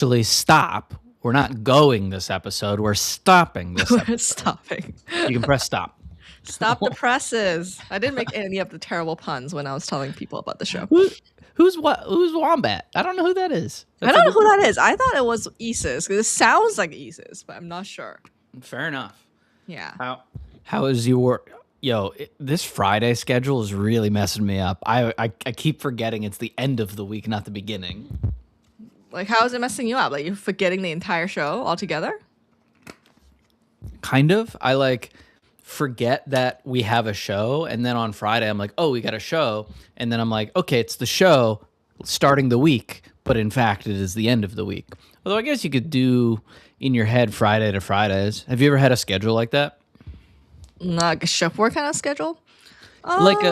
Actually stop. We're not going this episode. We're stopping this We're episode. stopping. You can press stop. Stop the presses. I didn't make any of the terrible puns when I was telling people about the show. Who's Wombat? I don't know who that is. I don't know who that is. I thought it was Isis because it sounds like Isis, but I'm not sure. Fair enough. Yeah. How is your this Friday schedule is really messing me up. I keep forgetting it's the end of the week, not the beginning. Like, how is it messing you up? Like, you're forgetting the entire show altogether? Kind of. I like forget that we have a show, and then on Friday I'm like, oh, we got a show, and then I'm like, okay, it's the show starting the week, but in fact it is the end of the week. Although I guess you could do in your head Friday to Fridays. Have you ever had a schedule like that? Like a shift work kind of schedule? Like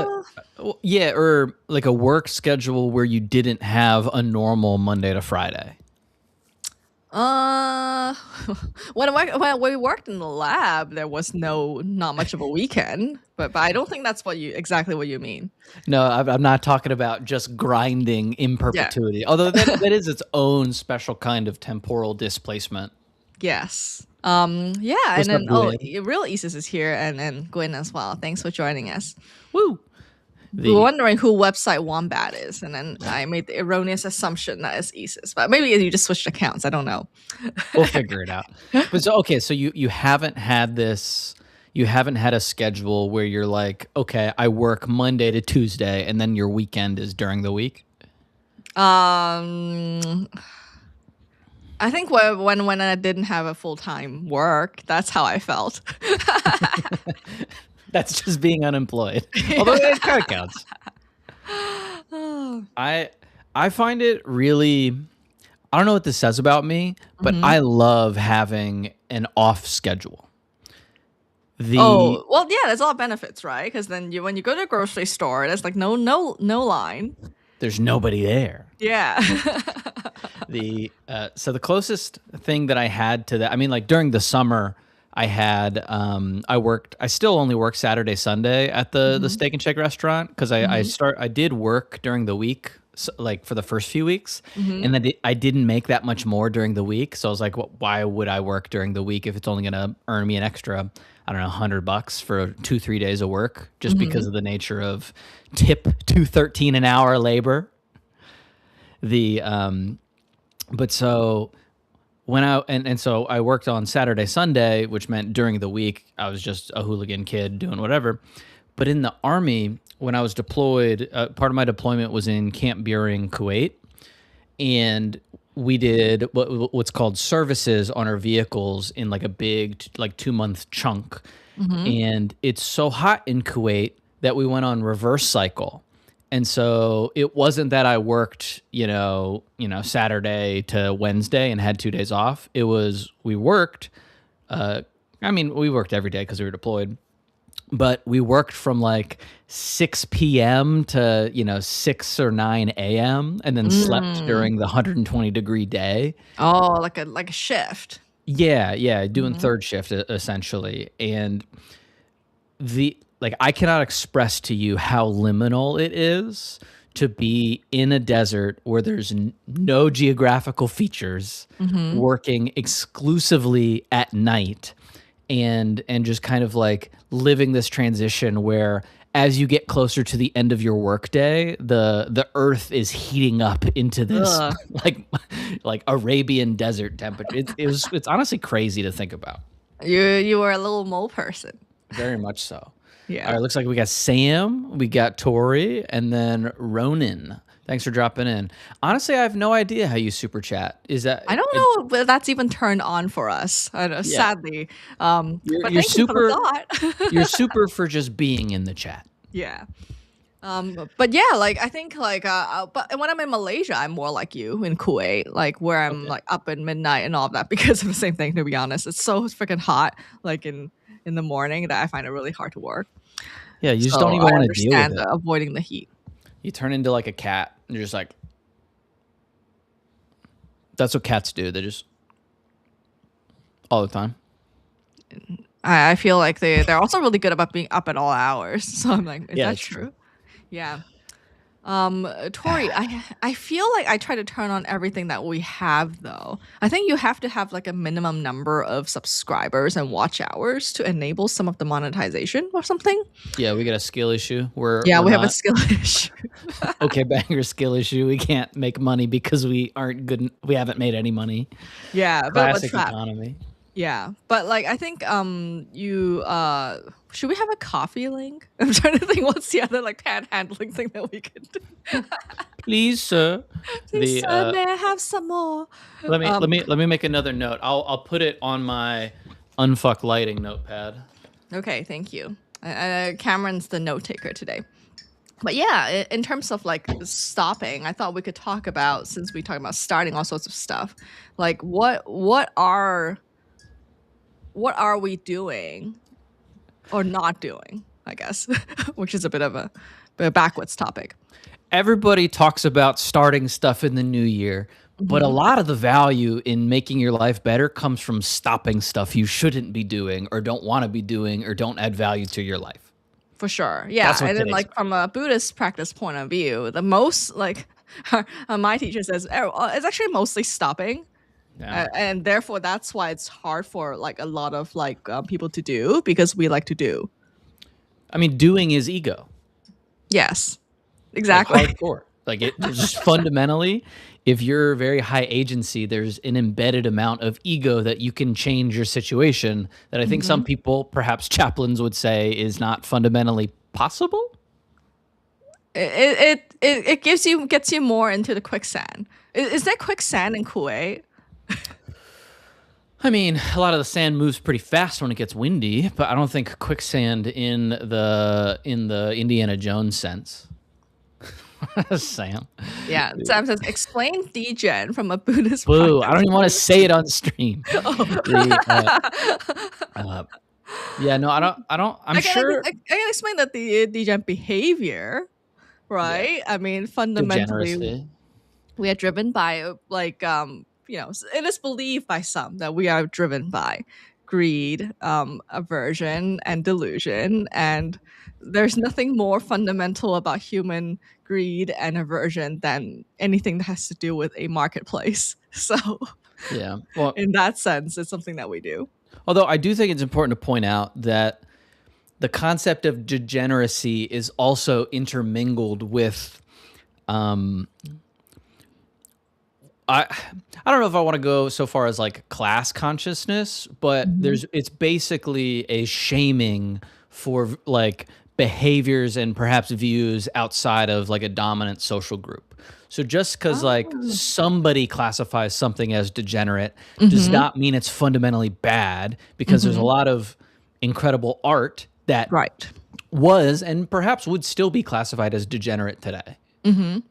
or like a work schedule where you didn't have a normal Monday to Friday. When we worked in the lab, there was not much of a weekend, but I don't think that's exactly what you mean. No, I'm not talking about just grinding in perpetuity. Yeah. Although that is its own special kind of temporal displacement. Yes. And then real Isis is here, and Gwen as well. Thanks for joining us. Woo. We were wondering who website Wombat is, and then I made the erroneous assumption that it's Isis, but maybe you just switched accounts. I don't know. We'll figure it out. But so you haven't had this. You haven't had a schedule where you're like, okay, I work Monday to Tuesday, and then your weekend is during the week. I think when I didn't have a full-time work, that's how I felt. That's just being unemployed. Although it kind of counts. I find it really, I don't know what this says about me, but I love having an off schedule. There's a lot of benefits, right? Because then when you go to a grocery store, there's like no line. There's nobody there. Yeah. So the closest thing that I had to that, I mean, like during the summer, I had I still only work Saturday, Sunday at the Steak and Shake restaurant because I did work during the week, like for the first few weeks, and then I didn't make that much more during the week. So I was like, well, why would I work during the week if it's only gonna earn me an extra, I don't know, $100 for 2-3 days of work, just because of the nature of tip $2.13 an hour labor. But so when so I worked on Saturday, Sunday, which meant during the week I was just a hooligan kid doing whatever. But in the Army, when I was deployed, part of my deployment was in Camp Buehring, Kuwait, and we did what's called services on our vehicles in like a big 2-month chunk. And it's so hot in Kuwait that we went on reverse cycle. And so it wasn't that I worked, Saturday to Wednesday and had 2 days off. It was we worked. We worked every day because we were deployed, but we worked from like 6 p.m. to 6 or 9 a.m. and then slept during the 120-degree day. Oh, like a shift. Yeah, doing third shift essentially, and I cannot express to you how liminal it is to be in a desert where there's no geographical features, working exclusively at night, and just kind of like living this transition where as you get closer to the end of your workday, the earth is heating up into this like Arabian desert temperature. It's honestly crazy to think about. You were a little mole person. Very much so. Yeah. All right, looks like we got Sam, we got Tori, and then Ronan. Thanks for dropping in. Honestly, I have no idea how you super chat. Is that I don't know if that's even turned on for us. I know, sadly. You're super. You're super for just being in the chat. Yeah. But yeah, I think but when I'm in Malaysia, I'm more like you in Kuwait, where I'm up at midnight and all of that because of the same thing. To be honest, it's so freaking hot, in the morning that I find it really hard to work. Yeah, you just don't even want to deal with it. Avoiding the heat. You turn into like a cat. And you're just like, that's what cats do. They just all the time. I feel like they're also really good about being up at all hours. So I'm like, is that true? Yeah. Tori, I feel like I try to turn on everything that we have though. I think you have to have like a minimum number of subscribers and watch hours to enable some of the monetization or something. Yeah, we got a skill issue. We're Yeah, we're we have a not skill issue. okay banger skill issue. We can't make money because we aren't good. We haven't made any money. Yeah, but Classic trap. economy. Yeah, but like I think you should we have a coffee link? I'm trying to think what's the other like panhandling thing that we could do. Please, sir. Please, The sir, may I have some more? let me let Um, me let me make another note. I'll put it on my unfuck lighting notepad. okay, thank you. Cameron's the note taker today. But yeah, in terms of like stopping, I thought we could talk about, since we talk about starting all sorts of stuff, like what are we doing or not doing, I guess, which is a bit of a backwards topic. Everybody talks about starting stuff in the new year, but a Mhm. lot of the value in making your life better comes from stopping stuff you shouldn't be doing or don't want to be doing or don't add value to your life. For sure. Yeah. That's what And then today's like about. from a Buddhist practice point of view, the most like my teacher says it's actually mostly stopping. Yeah. And therefore that's why it's hard for like a lot of like people to do, because we like to do. I mean, doing is ego. Yes. Like Exactly. hardcore. Like it just fundamentally, if you're very high agency, there's an embedded amount of ego that you can change your situation that I think some Mhm. people, perhaps chaplains, would say is not fundamentally possible. It gets you more into the quicksand. Is there quicksand in Kuwait? I mean, a lot of the sand moves pretty fast when it gets windy, but I don't think quicksand in the Indiana Jones sense. Sam. Yeah, Sam says explain degen from a Buddhist Boo. I practice. don't even want to say it on stream. The uh, yeah, no, I'm sure. I can explain that the degen behavior, Yeah. right? I mean, fundamentally, Degeneracy. we are driven by it is believed by some that we are driven by greed, aversion, and delusion, and there's nothing more fundamental about human greed and aversion than anything that has to do with a marketplace. So Yeah. Well, in that sense, it's something that we do. although I do think it's important to point out that the concept of degeneracy is also intermingled with I I don't know if I want to go so far as like class consciousness, but Mhm. it's basically a shaming for like behaviors and perhaps views outside of like a dominant social group. So just because like Oh. somebody classifies something as degenerate does Mhm. not mean it's fundamentally bad, because there's a Mhm. lot of incredible art that Right. was and perhaps would still be classified as degenerate today.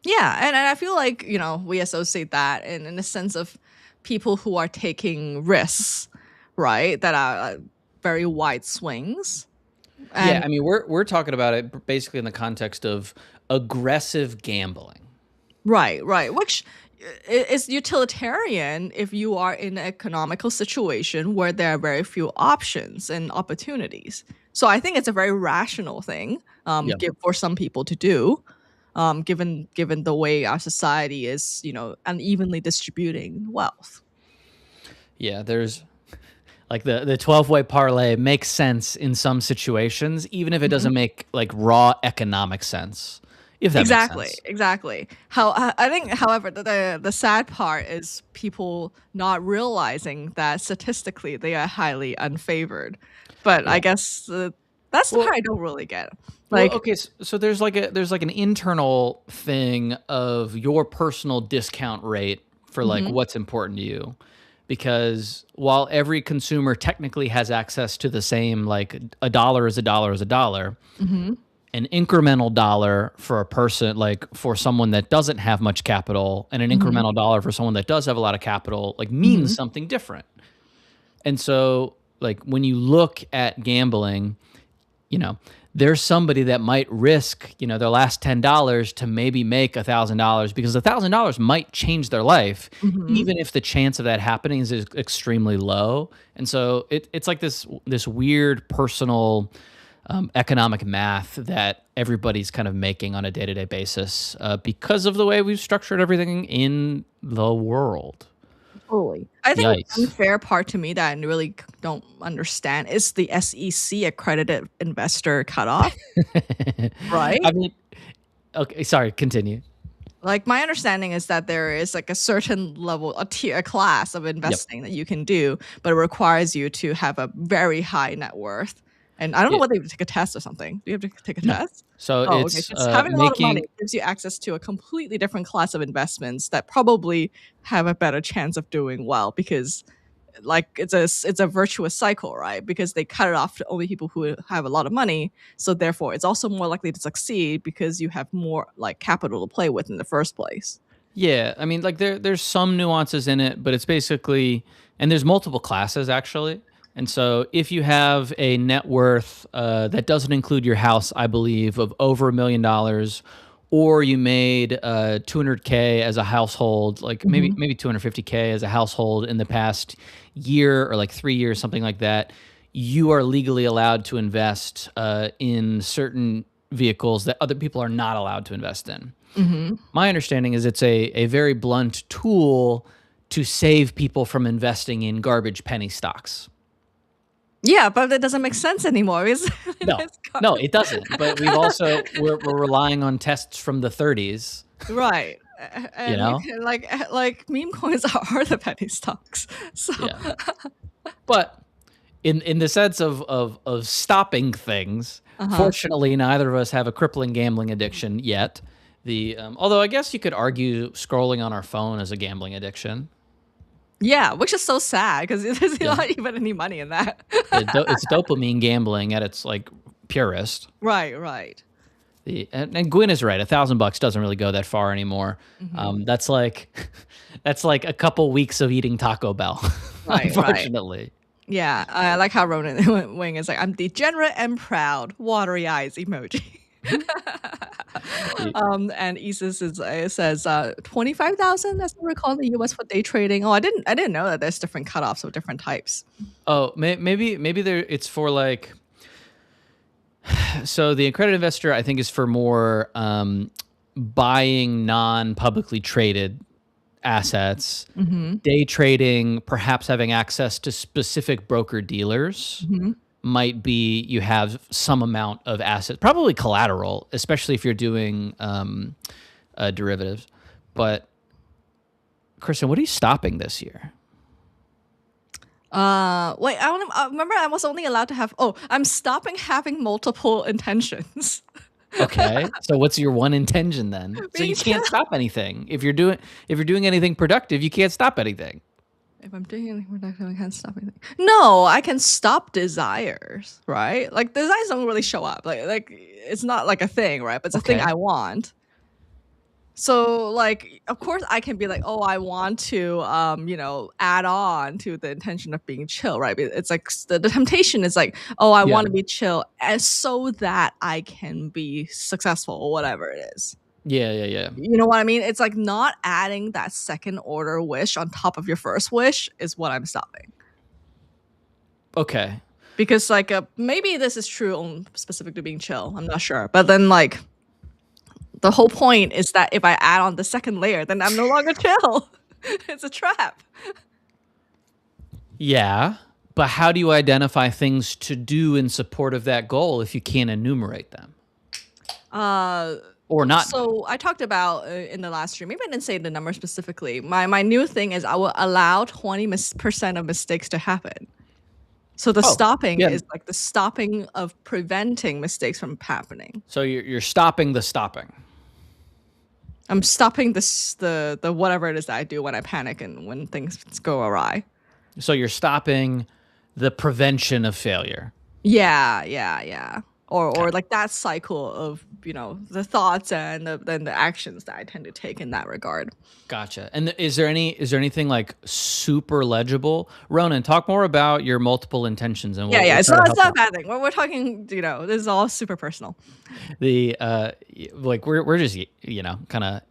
Yeah, and I feel like we associate that in the sense of people who are taking risks, right? That are very wide swings, Yeah, and I mean, we're talking about it basically in the context of aggressive gambling. right, which is utilitarian if you are in an economical situation where there are very few options and opportunities. So I think it's a very rational thing, Yeah. for some people to do. Given the way our society is, unevenly distributing wealth. Yeah, there's like the 12-way parlay makes sense in some situations, even if it Mhm. doesn't make like raw economic sense, if that makes Exactly, sense. exactly. How I think, however, the sad part is people not realizing that statistically they are highly unfavored. But I Yeah. guess that's the part Well, I don't really get. well, Like, okay, so there's like an internal thing of your personal discount rate for like mhm, what's important to you. Because while every consumer technically has access to the same, like a dollar is a dollar is a dollar, mhm, an incremental dollar for a person, like for someone that doesn't have much capital, and an mhm, incremental dollar for someone that does have a lot of capital, like means mhm, something different. And so, like when you look at gambling, you know, there's somebody that might risk, their last $10 to maybe make $1,000, because $1,000 might change their life, mhm. even if the chance of that happening is extremely low. And so it's like this weird personal economic math that everybody's kind of making on a day-to-day basis because of the way we've structured everything in the world. Totally. I think the Yikes. unfair part to me that I really don't understand is the SEC accredited investor cutoff, right? I mean, okay, sorry, continue. Like my understanding is that there is like a certain level, a tier, a class of Yep. investing that you can do, but it requires you to have a very high net worth. And I don't know Yeah, whether you have to take a test or something. Do you have to take a no. test? So Oh, okay. it's Just having a lot of money making gives you access to a completely different class of investments that probably have a better chance of doing well because like it's a virtuous cycle, right? Because they cut it off to only people who have a lot of money, so therefore it's also more likely to succeed because you have more like capital to play with in the first place. Yeah, I mean, like there's some nuances in it, but it's basically, and there's multiple classes actually. And so if you have a net worth that doesn't include your house, I believe, of over $1 million, or you made 200K as a household, like Mhm. maybe 250K as a household in the past year or like 3 years, something like that, you are legally allowed to invest in certain vehicles that other people are not allowed to invest in. Mhm. My understanding is it's a very blunt tool to save people from investing in garbage penny stocks. Yeah, but that doesn't make sense anymore. Is No, it's no, garbage. it doesn't. But we're relying on tests from the 30s, Right. you And you know? can like meme coins are the penny stocks. So Yeah. But in the sense of stopping things, uh-huh. fortunately, neither of us have a crippling gambling addiction yet. The although I guess you could argue scrolling on our phone is a gambling addiction. Yeah, which is so sad because there's Yeah. not even any money in that. It's dopamine gambling at its like purest. Right, right. And Gwyn is right. $1,000 doesn't really go that far anymore. Mhm. That's like that's like a couple weeks of eating Taco Bell, Right, right. unfortunately. Yeah, I like how Ronan Wing is like, "I'm degenerate and proud," watery eyes emoji. The- And Isis is says 25,000 as I recall in the US for day trading. Oh, I didn't know that there's different cutoffs of different types. Oh, maybe there it's for like so the accredited investor I think is for more buying non-publicly traded assets, Mhm. day trading, perhaps having access to specific broker dealers. Mhm. Might be you have some amount of assets, probably collateral, especially if you're doing derivatives. But Kristen, what are you stopping this year? Wait, I want to remember I was only allowed to have I'm stopping having multiple intentions. Okay, so what's your one intention then? So Being you can't stop anything. If you're doing anything productive, you can't stop anything. If I'm doing anything productive, I can't stop anything. No, I can stop desires, right? Like desires don't really show up. Like it's not like a thing, right? But it's a thing Okay. I want. So like of course I can be like, oh, I want to add on to the intention of being chill, right? It's like the temptation is like, oh, I Yeah. want to be chill as so that I can be successful or whatever it is. Yeah. Yeah. Yeah. You know what I mean? It's like not adding that second order wish on top of your first wish is what I'm stopping. Okay. Because like maybe this is true on specific to being chill. I'm not sure. But then like the whole point is that if I add on the second layer, then I'm no longer chill. It's a trap. Yeah. But how do you identify things to do in support of that goal if you can't enumerate them Uh or not? so I talked about in the last stream, maybe I didn't say the number specifically. My new thing is I will allow 20% of mistakes to happen. So the Oh, stopping yeah. is like the stopping of preventing mistakes from happening. So you're stopping the stopping. I'm stopping the whatever it is that I do when I panic and when things go awry. So you're stopping the prevention of failure. Yeah, yeah, yeah. Okay. Or like that cycle of, the thoughts and then the actions that I tend to take in that regard. Gotcha. And is there anything like super legible? Ronan, talk more about your multiple intentions, and Yeah, we'll yeah. It's try to not help a out. bad thing. We're talking, this is all super personal. The like we're just kind of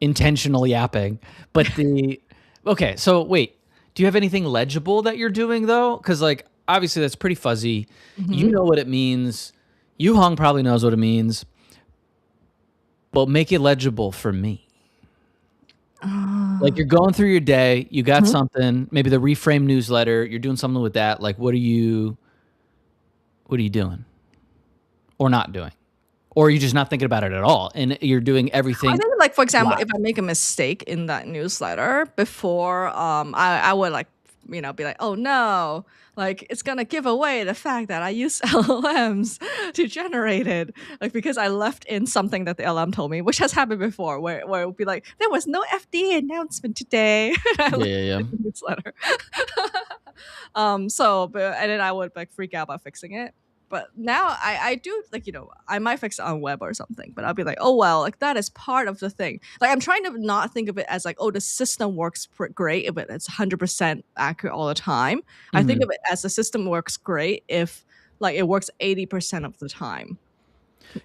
intentional yapping, but the okay. So wait, do you have anything legible that you're doing though? Because like obviously that's pretty fuzzy. You Mhm. know what it means Yu Hong probably knows what it means, but make it legible for me. Like Uh, you're going through your day, you got mhm. something, maybe the Reframe newsletter, you're doing something with that. Like what are you doing or not doing? Or are you just not thinking about it at all and you're doing I everything think, like, for example, live? if I make a mistake in that newsletter before, I would, like, be like, "Oh, no, like, it's gonna give away the fact that I use LLMs to generate it," like, because I left in something that the LM told me, which has happened before, where it would be like, "There was no FDA announcement today." I Yeah, left yeah, yeah. in the newsletter. But and then I would, like, freak out about fixing it. But now I do, like, I might fix it on web or something, but I'll be like, "Oh, well, like, that is part of the thing." Like, I'm trying to not think of it as like, "Oh, the system works great if it's 100% accurate all the time." I think Mhm. of it as the system works great if, like, it works 80% of the time.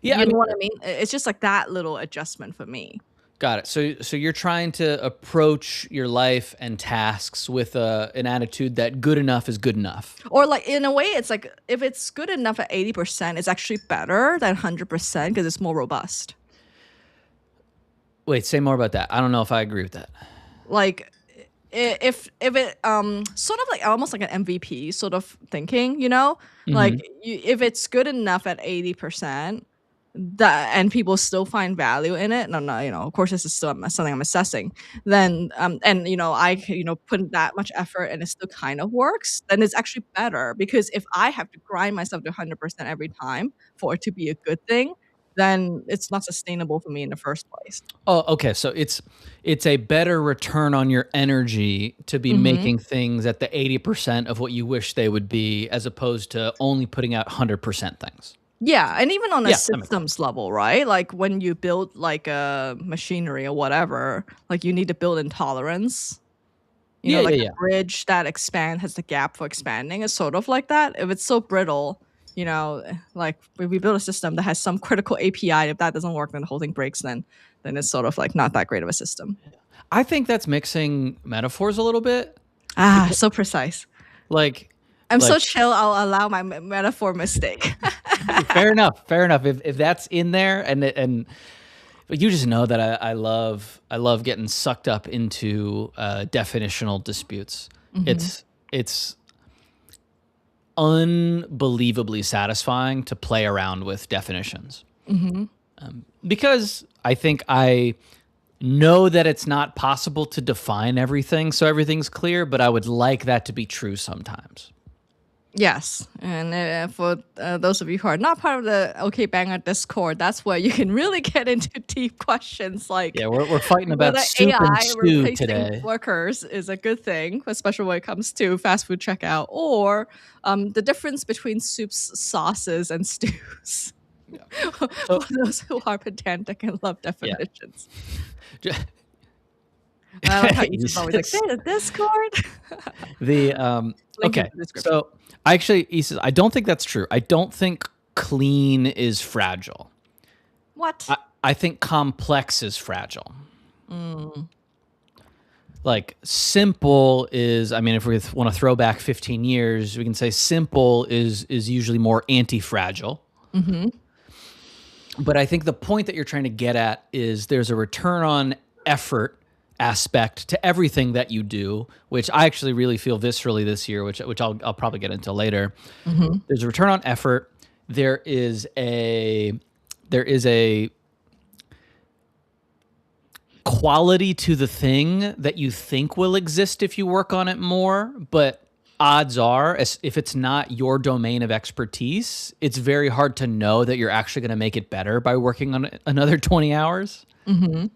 Yeah, I You mean, know what I mean? It's just like that little adjustment for me. got it. So you're trying to approach your life and tasks with an attitude that good enough is good enough. Or, like, in a way, it's like if it's good enough at 80%, it's actually better than 100% because it's more robust. Wait, say more about that. I don't know if I agree with that. Like, if it sort of like almost like an MVP sort of thinking, like Mhm. if it's good enough at 80%, that and people still find value in it. No, no, of course this is still something I'm assessing. Then and put that much effort and it still kind of works. Then it's actually better because if I have to grind myself to 100% every time for it to be a good thing, then it's not sustainable for me in the first place. Oh, okay. So it's a better return on your energy to be Hmm. making things at the 80% of what you wish they would be as opposed to only putting out 100% things. Yeah, and even on a Yeah, that makes sense. systems level, right? Like when you build like a machinery or whatever, like you need to build in tolerance. Yeah, Like yeah, a yeah. bridge that has the gap for expanding is sort of like that. If it's so brittle, like if we build a system that has some critical API, if that doesn't work, then the whole thing breaks. Then it's sort of like not that great of a system. I think that's mixing metaphors a little bit. Ah, Because so precise. like I'm so like chill. I'll allow my metaphor mistake. fair enough, fair enough. If that's in there and but you just know that I love getting sucked up into definitional disputes. Hmm. It's unbelievably satisfying to play around with definitions Hmm. because I think I know that it's not possible to define everything so everything's clear, but I would like that to be true sometimes. Yes, and for those of you who are not part of the OK Banger Discord, that's where you can really get into deep questions like Yeah, we're fighting about whether soup and AI stew replacing today. workers is a good thing, especially when it comes to fast food checkout, or the difference between soups, sauces, and stews. Yeah. For So those who are pedantic and love yeah. definitions. I like how Ethan's always like, It's "There's a Discord." the Link in okay. the description. So I actually, Issa, I don't think that's true. I don't think clean is fragile. What? I think complex is fragile. Mm. Like simple is, I mean, if we want to throw back 15 years, we can say simple is usually more anti-fragile. Hmm. But I think the point that you're trying to get at is there's a return on effort aspect to everything that you do, which I actually really feel viscerally this year, which I'll probably get into later. Hmm. There's a return on effort. There is a quality to the thing that you think will exist if you work on it more, but odds are if it's not your domain of expertise, it's very hard to know that you're actually going to make it better by working on it another 20 hours. Hmm.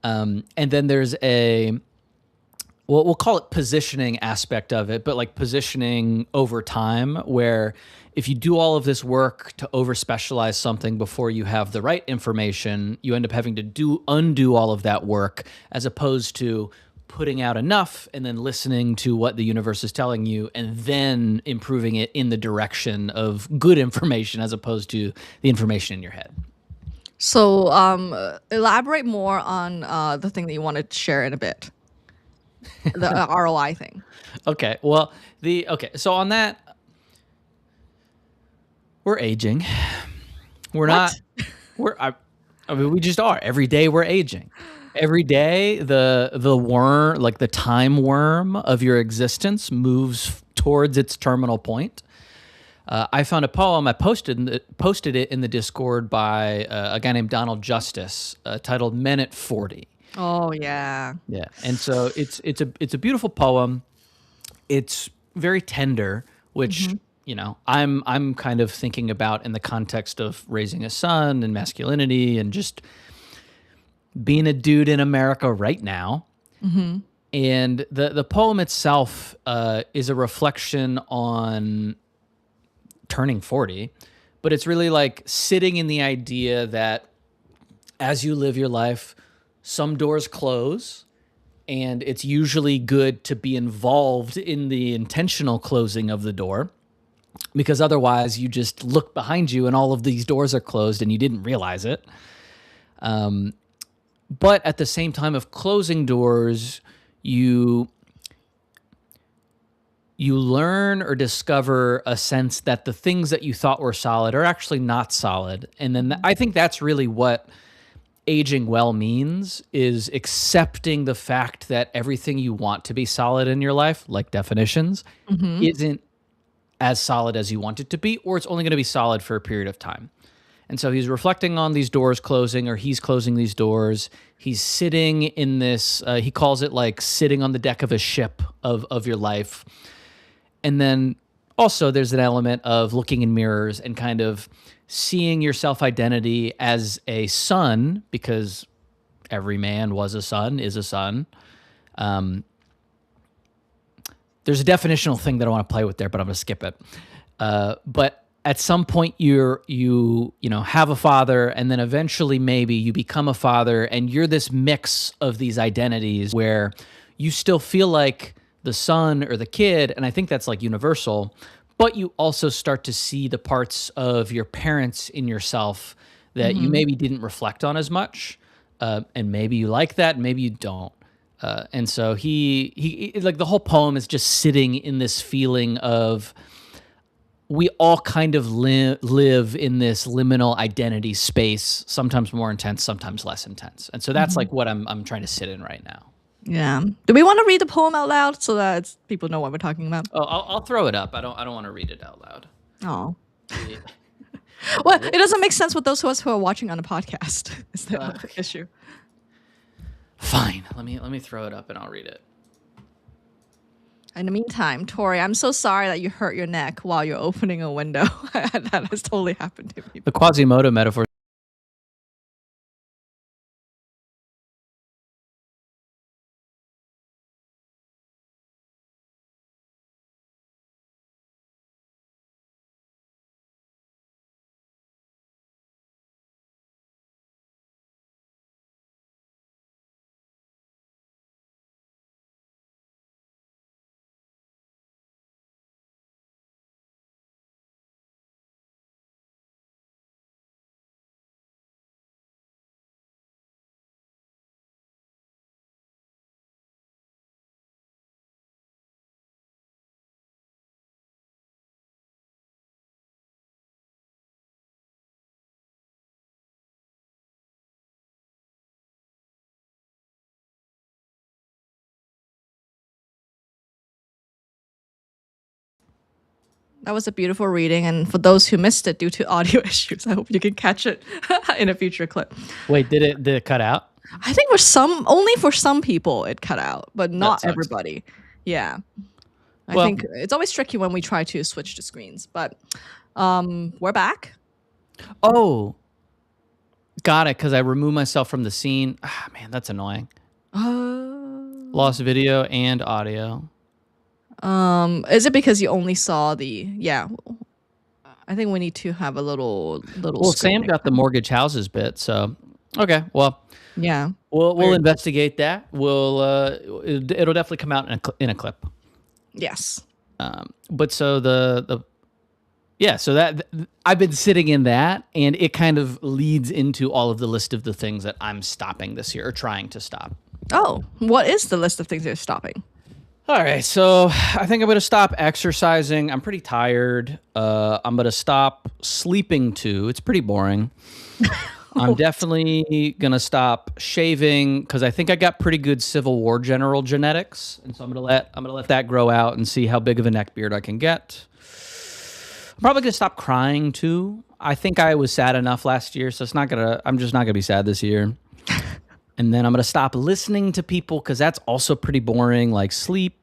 And then there's well, we'll call it positioning aspect of it, but like positioning over time, where if you do all of this work to over specialize something before you have the right information, you end up having to undo all of that work as opposed to putting out enough and then listening to what the universe is telling you and then improving it in the direction of good information as opposed to the information in your head. So, elaborate more on the thing that you want to share in a bit, the ROI thing. Okay. So on that, we're aging. We're What? not. I mean, we just are. Every day we're aging. Every day the worm, like the time worm of your existence, moves towards its terminal point. I found a poem. I posted it in the Discord by a guy named Donald Justice, titled "Men at 40." Oh yeah. Yeah, and so it's a beautiful poem. It's very tender, which I'm kind of thinking about in the context of raising a son and masculinity and just being a dude in America right now. And the poem itself is a reflection on turning 40, but it's really like sitting in the idea that as you live your life, some doors close, and it's usually good to be involved in the intentional closing of the door, because otherwise you just look behind you and all of these doors are closed and you didn't realize it. But at the same time of closing doors, you learn or discover a sense that the things that you thought were solid are actually not solid. And then I think that's really what aging well means, is accepting the fact that everything you want to be solid in your life, like definitions, isn't as solid as you want it to be, or it's only going to be solid for a period of time. And so he's reflecting on these doors closing, or he's closing these doors. He's sitting in this, he calls it like sitting on the deck of a ship of your life. And then also there's an element of looking in mirrors and kind of seeing your self-identity as a son, because every man was a son, is a son. There's a definitional thing that I want to play with there, but I'm going to skip it. But at some point you have a father, and then eventually maybe you become a father, and you're this mix of these identities where you still feel like the son or the kid, and I think that's like universal, but you also start to see the parts of your parents in yourself that you maybe didn't reflect on as much, and maybe you like that, and maybe you don't. And so he like the whole poem is just sitting in this feeling of we all kind of live in this liminal identity space, sometimes more intense, sometimes less intense. And so that's like what I'm trying to sit in right now. Yeah. Do we want to read the poem out loud so that people know what we're talking about? Oh, I'll throw it up. I don't want to read it out loud. Oh. Well, it doesn't make sense with those of us who are watching on a podcast. Is that the issue? Fine. Let me throw it up and I'll read it. In the meantime, Tori, I'm so sorry that you hurt your neck while you're opening a window. That has totally happened to me. The Quasimodo metaphor. That was a beautiful reading, and for those who missed it due to audio issues, I hope you can catch it in a future clip. Wait, did it cut out? I think only for some people it cut out, but not everybody. Yeah. I think it's always tricky when we try to switch the screens, but we're back. Oh, got it, because I removed myself from the scene. Ah, man, that's annoying. Lost video and audio. Is it because you only saw the? Yeah, I think we need to have a little. Well, Sam got the mortgage houses bit, so okay. Well, yeah, we'll investigate that. It'll definitely come out in a clip. Yes. But so so that I've been sitting in that, and it kind of leads into all of the list of the things that I'm stopping this year or trying to stop. Oh, what is the list of things you're stopping? All right, so I think I'm going to stop exercising. I'm pretty tired. I'm going to stop sleeping too. It's pretty boring. I'm definitely going to stop shaving because I think I got pretty good Civil War general genetics, and so I'm going to let that grow out and see how big of a neck beard I can get. I'm probably going to stop crying too. I think I was sad enough last year, so I'm just not going to be sad this year. And then I'm going to stop listening to people because that's also pretty boring, like sleep.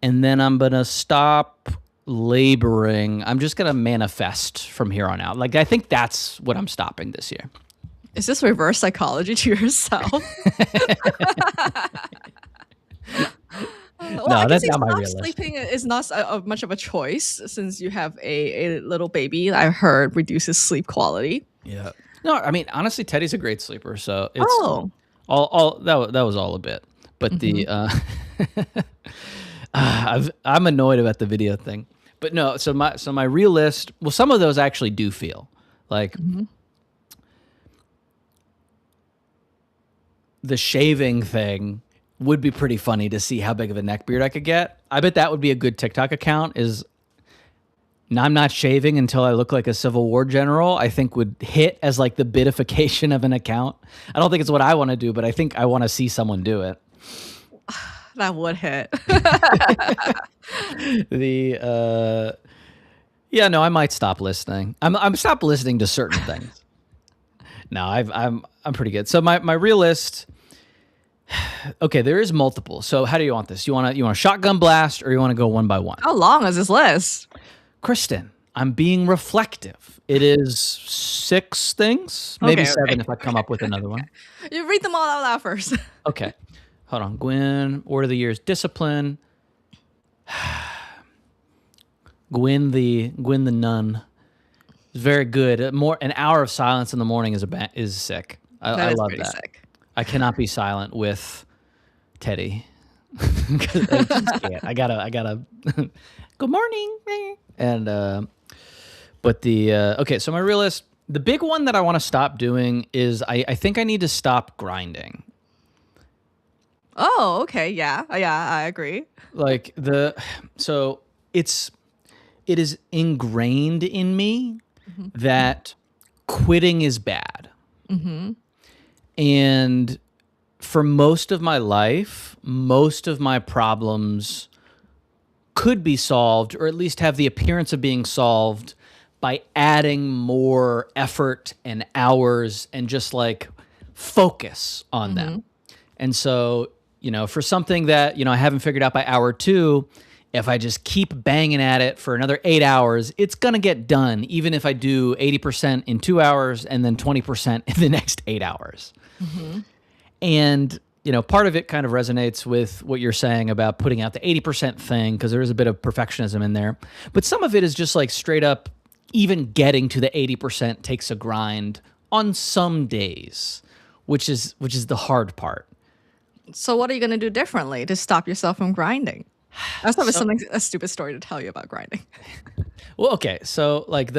And then I'm going to stop laboring. I'm just going to manifest from here on out. Like, I think that's what I'm stopping this year. Is this reverse psychology to yourself? Well, I No, can that's say not my stop real list. sleeping is not much of a choice since you have a little baby. I heard reduces sleep quality. Yeah. No, I mean, honestly, Teddy's a great sleeper. So it's Oh. all that was all a bit. But Mhm. I'm annoyed about the video thing. But no, so my real list, well, some of those actually do feel like Mhm. the shaving thing would be pretty funny to see how big of a neck beard I could get. I bet that would be a good TikTok account is I'm not shaving until I look like a Civil War general, I think would hit as like the bitification of an account. I don't think it's what I want to do, but I think I want to see someone do it. That would hit. Yeah, no, I might stop listening. I'm stop listening to certain things. No, I'm pretty good. So my real list. Okay, there is multiple. So how do you want this? You want a shotgun blast or you want to go one by one? How long is this list? Kristen, I'm being reflective. It is 6 things, maybe Okay, 7 okay. if I come up with another one. You read them all out loud first. Okay, hold on. Gwen, Order of the Years, Discipline. Gwen the nun. Very good. More an hour of silence in the morning is sick. That I is love pretty that. sick. I cannot be silent with Teddy. 'Cause I just can't. I gotta. Good morning, and but okay. So my real list, the big one that I want to stop doing is I think I need to stop grinding. Oh, okay. Yeah. Yeah, I agree. Like so it is ingrained in me Mhm. that quitting is bad. Mhm. And for most of my life, most of my problems could be solved, or at least have the appearance of being solved, by adding more effort and hours and just like focus on them. Mhm. And so, for something that, I haven't figured out by hour 2, if I just keep banging at it for another 8 hours, it's going to get done, even if I do 80% in 2 hours and then 20% in the next 8 hours. Mhm. And, part of it kind of resonates with what you're saying about putting out the 80% thing, because there is a bit of perfectionism in there. But some of it is just like straight up, even getting to the 80% takes a grind on some days, which is the hard part. So what are you gonna do differently to stop yourself from grinding? That's probably So, a stupid story to tell you about grinding. well, okay. So like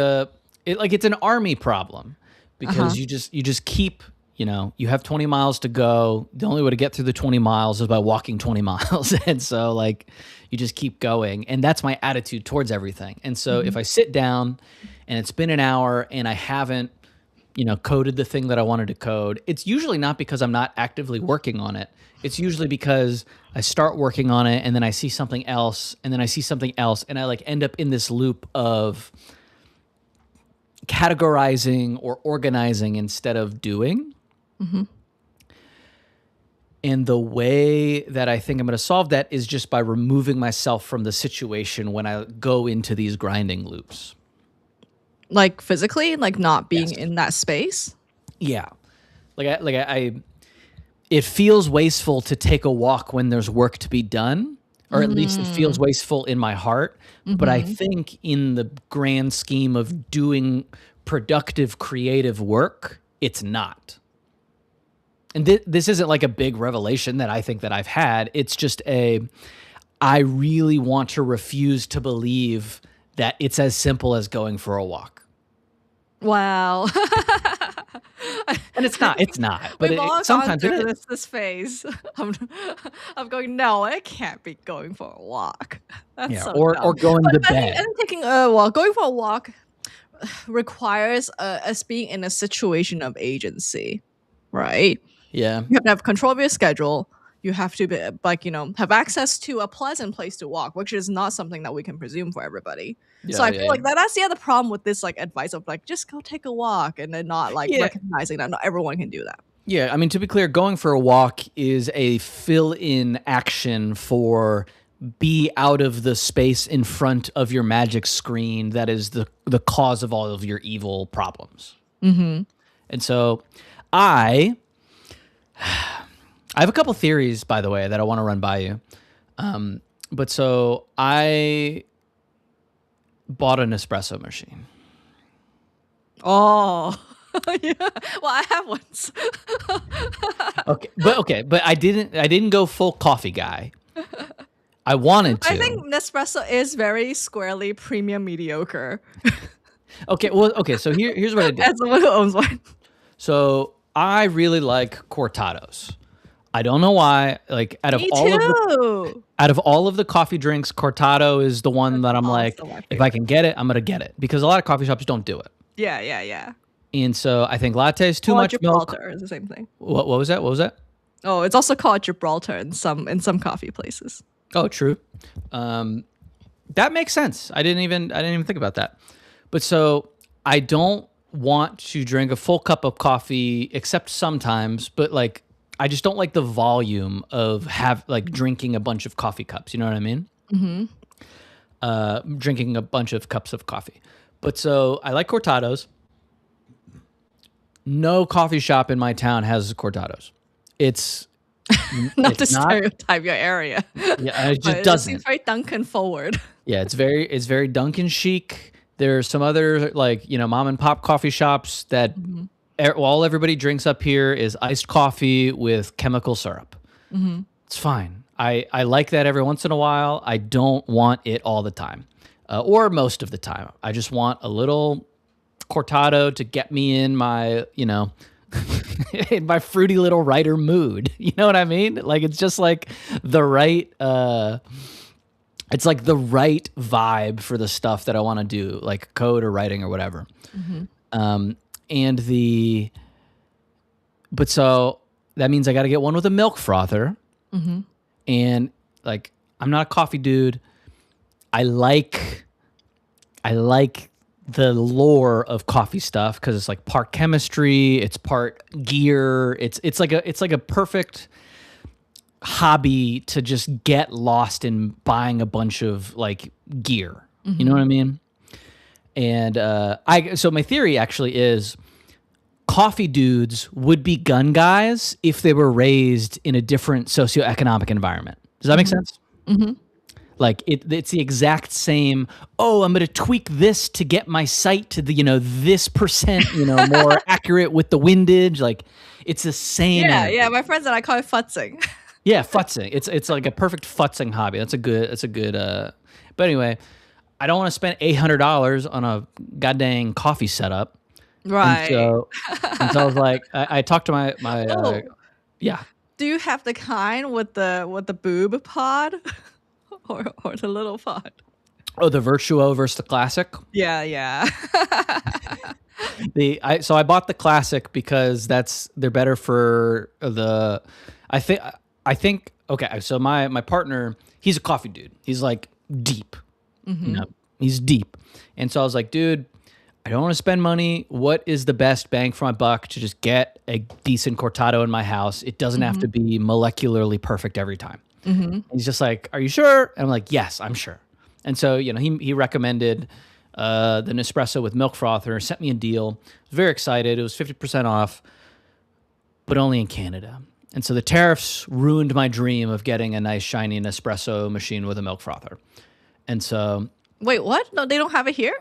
it's an army problem Uh-huh. because you just keep, you have 20 miles to go. The only way to get through the 20 miles is by walking 20 miles. And so like you just keep going. And that's my attitude towards everything. And so if Mhm. I sit down and it's been an hour and I haven't, coded the thing that I wanted to code, it's usually not because I'm not actively working on it. It's usually because I start working on it and then I see something else and then I see something else and I like end up in this loop of categorizing or organizing instead of doing. Mhm. And the way that I think I'm going to solve that is just by removing myself from the situation when I go into these grinding loops. Like physically, like not being Yes. in that space? Yeah. It feels wasteful to take a walk when there's work to be done, or at least it feels Mm. wasteful in my heart. But I Mhm. think in the grand scheme of doing productive, creative work, it's not. And this isn't like a big revelation that I think that I've had. It's just I really want to refuse to believe that it's as simple as going for a walk. Wow. And it's not. It's not. But We've all gone sometimes it through is. this phase of going, no, I can't be going for a walk. That's Yeah. so Or dumb. going to bed. I think taking a walk, going for a walk requires us being in a situation of agency, right? Yeah. You have to have control of your schedule. You have to be like, have access to a pleasant place to walk, which is not something that we can presume for everybody. So Yeah. I feel like that's the other problem with this like advice of like just go take a walk and then not like Yeah. recognizing that not everyone can do that. Yeah, I mean, to be clear, going for a walk is a fill-in action for be out of the space in front of your magic screen that is the cause of all of your evil problems. Mm-hmm. And so I have a couple theories, by the way, that I want to run by you. But so I bought an espresso machine. Oh, yeah. Well, I have once. But I didn't go full coffee guy. I wanted to. I think Nespresso is very squarely premium mediocre. Okay. So here's what I did. As someone who owns one. So I really like cortados. I don't know why. Like out of all of the coffee drinks, cortado is the one that I'm like, if I can get it, I'm gonna get it because a lot of coffee shops don't do it. Yeah. And so I think lattes too much milk. Gibraltar is the same thing. What was that? Oh, it's also called Gibraltar in some coffee places. Oh, true. That makes sense. I didn't even think about that. But so I don't want to drink a full cup of coffee except sometimes, but like I just don't like the volume of drinking a bunch of coffee cups. You know what I mean? Mm-hmm. Drinking a bunch of cups of coffee. But so I like cortados. No coffee shop in my town has cortados. It's not to stereotype your area. Yeah, it just doesn't. It's very Dunkin' forward. Yeah, it's very Dunkin' chic. There's some other mom and pop coffee shops that all everybody drinks up here is iced coffee with chemical syrup. Mm-hmm. It's fine. I like that every once in a while. I don't want it all the time or most of the time. I just want a little cortado to get me in my, in my fruity little writer mood. You know what I mean? Like it's just like the right it's like the right vibe for the stuff that I want to do, like code or writing or whatever. Mm-hmm. But so that means I got to get one with a milk frother. Mm-hmm. And like I'm not a coffee dude. I like the lore of coffee stuff because it's like part chemistry, it's part gear. It's like a perfect hobby to just get lost in buying a bunch of like gear. Mm-hmm. You know what I mean? And so my theory actually is coffee dudes would be gun guys if they were raised in a different socioeconomic environment. Does that make sense? Mm-hmm. Like it's the exact same. Oh, I'm going to tweak this to get my sight to the this percent more accurate with the windage. Like it's the same. Yeah. My friends and I call it futzing. Yeah, futzing. It's like a perfect futzing hobby. That's a good. But anyway, I don't want to spend $800 on a goddamn coffee setup. Right. And so I was like, I talked to my yeah. Do you have the kind with the boob pod? Or the little pod. Oh, the Virtuo versus the Classic? Yeah. So I bought the Classic because they're better for the I think okay, so my partner, he's a coffee dude. He's like deep. Mm-hmm. He's deep. And so I was like, dude, I don't want to spend money. What is the best bang for my buck to just get a decent cortado in my house? It doesn't have to be molecularly perfect every time. Mm-hmm. He's just like, are you sure? And I'm like, yes, I'm sure. And so, he recommended the Nespresso with milk frother, sent me a deal. I was very excited. It was 50% off, but only in Canada. And so the tariffs ruined my dream of getting a nice shiny Nespresso machine with a milk frother. And so... Wait, what? No, they don't have it here?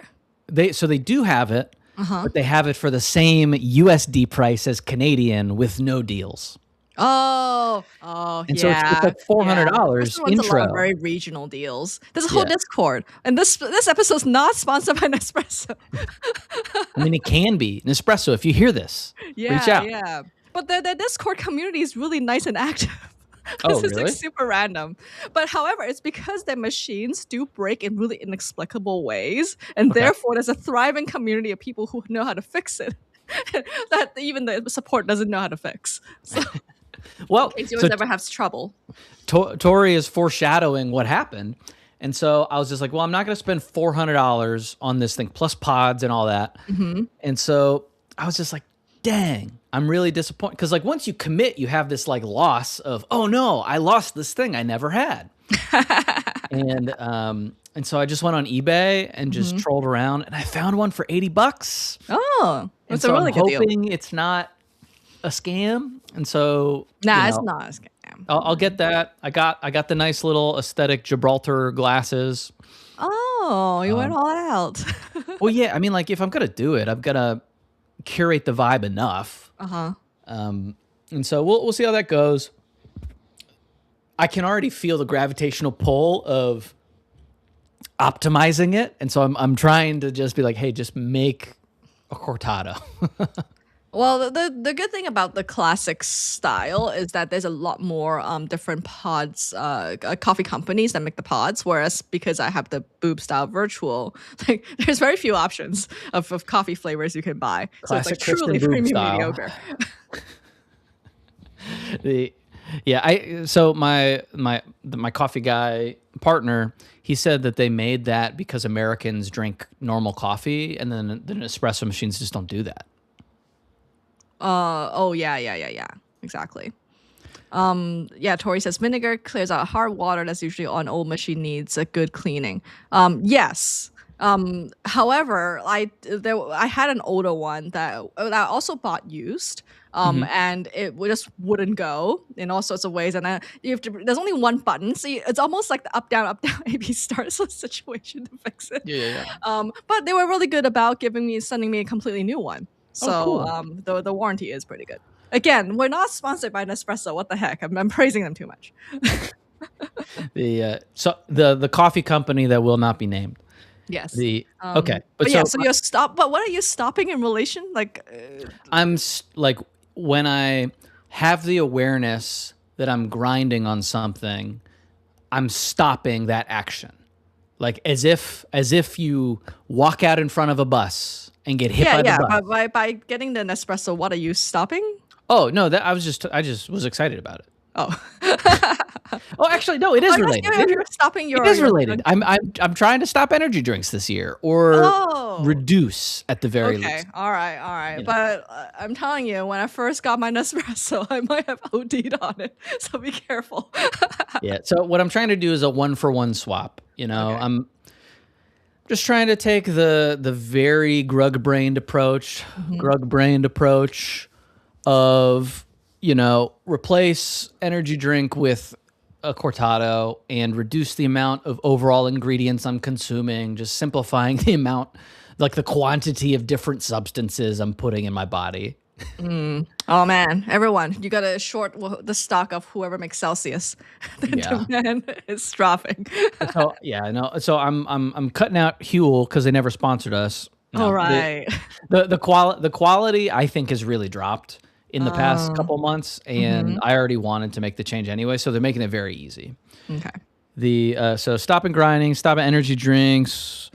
They do have it, but they have it for the same USD price as Canadian with no deals. Oh, And so it's yeah, like $400 yeah. Christian runs a lot of intro. very regional deals. There's a whole Yeah. Discord, and this episode's not sponsored by Nespresso. I mean, it can be. Nespresso, if you hear this, reach Yeah, out. yeah. But the Discord community is really nice and active. Oh, This is like really? super random. But however, it's because their machines do break in really inexplicable ways, and Okay. therefore there's a thriving community of people who know how to fix it. That even the support doesn't know how to fix. So in Well, case so yours ever has trouble. Tori is foreshadowing what happened. And so I was just like, well, I'm not going to spend $400 on this thing plus pods and all that. Hmm. And so I was just like, dang, I'm really disappointed. Because like once you commit, you have this like loss of, oh no, I lost this thing I never had. And so I just went on eBay and just Mhm. trolled around and I found one for $80. Oh, And that's a so really I'm good deal. hoping it's not a scam. And so, Nah, it's not a scam. I'll get that. I got the nice little aesthetic Gibraltar glasses. Oh, you went all out. Well, yeah, I mean, like if I'm gonna do it, I'm gonna curate the vibe enough. Uh-huh. And so we'll see how that goes. I can already feel the gravitational pull of optimizing it, and so I'm trying to just be like, hey, just make a cortado. Well, the good thing about the classic style is that there's a lot more different pods, coffee companies that make the pods. Whereas because I have the boob style virtual, like there's very few options of coffee flavors you can buy. So it's like Classic Christin truly boob premium style. mediocre. So my coffee guy partner, he said that they made that because Americans drink normal coffee, and then the espresso machines just don't do that. Oh yeah, exactly. Yeah, Tori says vinegar clears out hard water that's usually on old machine needs a good cleaning. Yes. However, I had an older one that I also bought used. And it just wouldn't go in all sorts of ways. And you have to. There's only one button, so it's almost like the up down A/B start situation to fix it. Yeah. But they were really good about sending me a completely new one. So Oh, cool. the warranty is pretty good. Again, we're not sponsored by Nespresso. What the heck? I'm praising them too much. The coffee company that will not be named. Yes. Okay, But but yeah, so so you're stop. But what are you stopping in relation? Like, like when I have the awareness that I'm grinding on something, I'm stopping that action. Like as if you walk out in front of a bus and get hit by the bus. But by getting the Nespresso, what are you stopping? Oh no, I just was excited about it. Oh, Oh, actually, no, it is I guess related. you're stopping your. It is your- related. I'm trying to stop energy drinks this year, or Oh. reduce at the very Okay, least. all right. You know. But I'm telling you, when I first got my Nespresso, I might have OD'd on it. So be careful. Yeah. So what I'm trying to do is a 1-for-1 swap. Okay. I'm just trying to take the very grug-brained approach, of replace energy drink with a cortado and reduce the amount of overall ingredients I'm consuming, just simplifying the amount, like the quantity of different substances I'm putting in my body. Oh man, everyone, you gotta short the stock of whoever makes Celsius. The Yeah. demand is dropping. So yeah, no. So I'm cutting out Huel because they never sponsored us. No, All right. the quality I think has really dropped in the past couple months, and I already wanted to make the change anyway, so they're making it very easy. Okay. So stopping grinding, stopping energy drinks.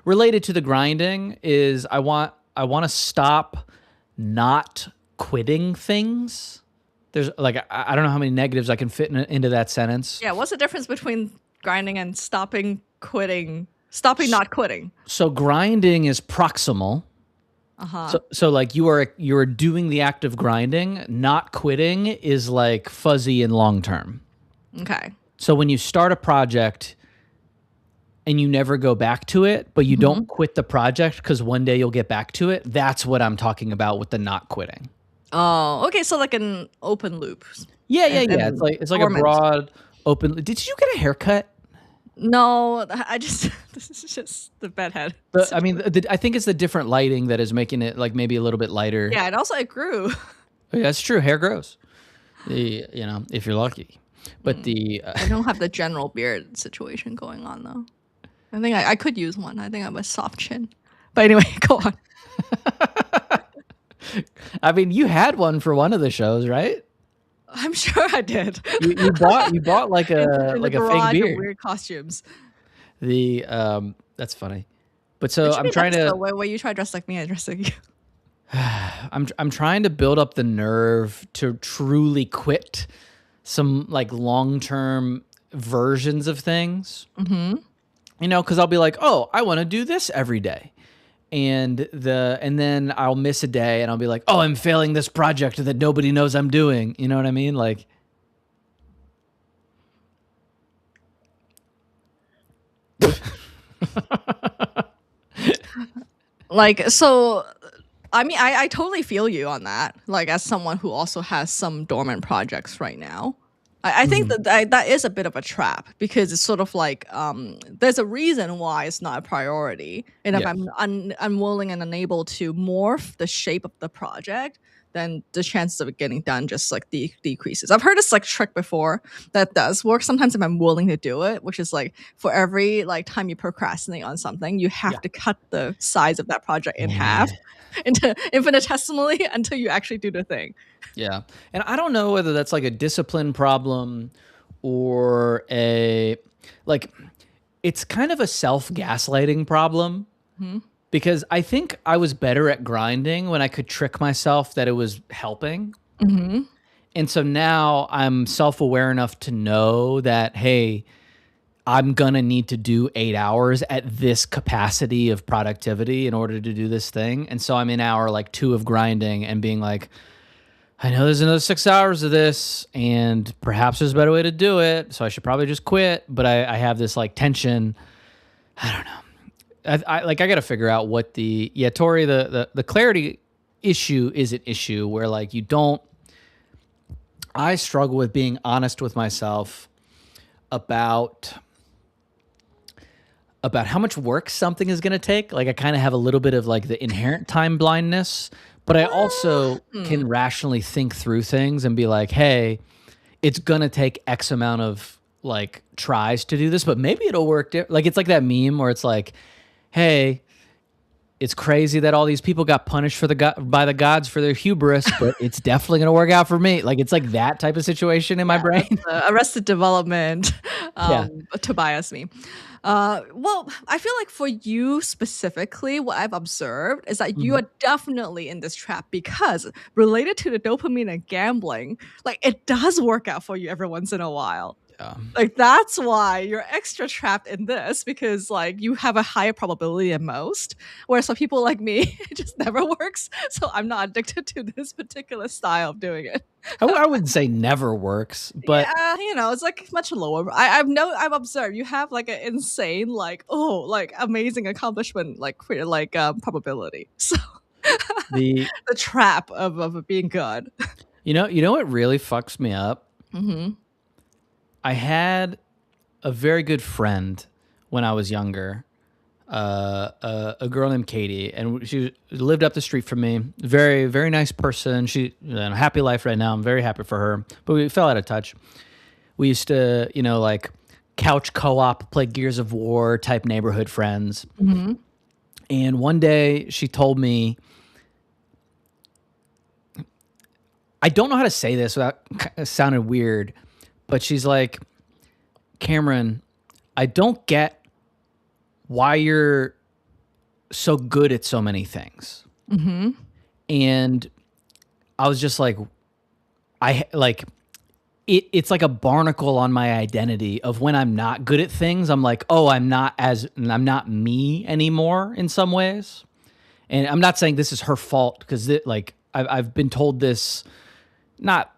Related to the grinding is I want to stop not quitting things. There's like I don't know how many negatives I can fit into that sentence. Yeah. What's the difference between grinding and stopping not quitting? So grinding is proximal. So like you are doing the act of grinding. Not quitting is like fuzzy and long term. Okay. So when you start a project and you never go back to it, but you don't quit the project because one day you'll get back to it, that's what I'm talking about with the not quitting. Oh, okay. So like an open loop. Yeah. And It's like a dormant. broad open. Did you get a haircut? No, this is just the bedhead. I mean, I think it's the different lighting that is making it like maybe a little bit lighter. Yeah, and also it grew. Yeah, that's true. Hair grows. if you're lucky. But I don't have the general beard situation going on though. I think I could use one. I think I have a soft chin. But anyway, go on. I mean, you had one for one of the shows, right? I'm sure I did. You bought like a in like the a fake garage of beard. weird costumes. That's funny. But so It should I'm be an trying to episode where you try to dress like me and dress like you. I'm trying to build up the nerve to truly quit some like long-term versions of things. Because I'll be like, oh, I want to do this every day. And then I'll miss a day and I'll be like, oh, I'm failing this project that nobody knows I'm doing. You know what I mean? Like, Like, so, I mean, I totally feel you on that. Like, as someone who also has some dormant projects right now. I think that is a bit of a trap because it's sort of like there's a reason why it's not a priority, and if yeah, I'm unwilling and unable to morph the shape of the project, then the chances of it getting done just like decreases. I've heard this like trick before that does work sometimes if I'm willing to do it, which is like for every like time you procrastinate on something, you have yeah, to cut the size of that project in yeah. half into infinitesimally until you actually do the thing. Yeah. And I don't know whether that's like a discipline problem or like, it's kind of a self-gaslighting problem because I think I was better at grinding when I could trick myself that it was helping. And so now I'm self-aware enough to know that, hey, I'm going to need to do 8 hours at this capacity of productivity in order to do this thing. And so I'm in hour like 2 of grinding and being like, I know there's another 6 hours of this and perhaps there's a better way to do it. So I should probably just quit. But I have this like tension. I don't know. I got to figure out what Tori, the clarity issue is an issue where like I struggle with being honest with myself about how much work something is going to take. Like I kind of have a little bit of like the inherent time blindness, but I also can rationally think through things and be like, hey, it's going to take X amount of like tries to do this, but maybe it'll work. Like it's like that meme where it's like, hey, it's crazy that all these people got punished by the gods for their hubris, but it's definitely going to work out for me. Like it's like that type of situation in my brain. Arrested Development, Yeah. Tobias meme. Well, I feel like for you specifically, what I've observed is that you are definitely in this trap because related to the dopamine and gambling, like it does work out for you every once in a while. Yeah. Like that's why you're extra trapped in this because like you have a higher probability than most. Whereas for people like me, it just never works. So I'm not addicted to this particular style of doing it. I wouldn't say never works, but Yeah, it's like much lower. I've observed you have like an insane like amazing accomplishment probability. So the the trap of being good. you know what really fucks me up? I had a very good friend when I was younger, a girl named Katie, and she lived up the street from me. Very, very nice person. She in a happy life right now. I'm very happy for her, but we fell out of touch. We used to, like couch co-op, play Gears of War type neighborhood friends. And one day she told me, I don't know how to say this without sounding weird, but she's like, Cameron, I don't get why you're so good at so many things. And I was just like, it's like a barnacle on my identity of when I'm not good at things. I'm like, oh, I'm not me anymore in some ways. And I'm not saying this is her fault because I've been told this, not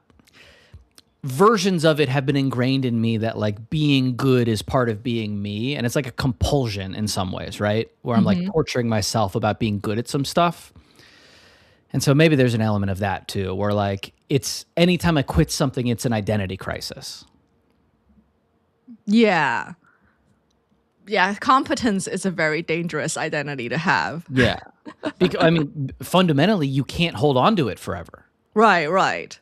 versions of it have been ingrained in me that like being good is part of being me. And it's like a compulsion in some ways, right? Where I'm like torturing myself about being good at some stuff. And so maybe there's an element of that too, where like it's anytime I quit something, it's an identity crisis. Yeah. Yeah, competence is a very dangerous identity to have. Yeah. Because, I mean, fundamentally, you can't hold on to it forever. Right.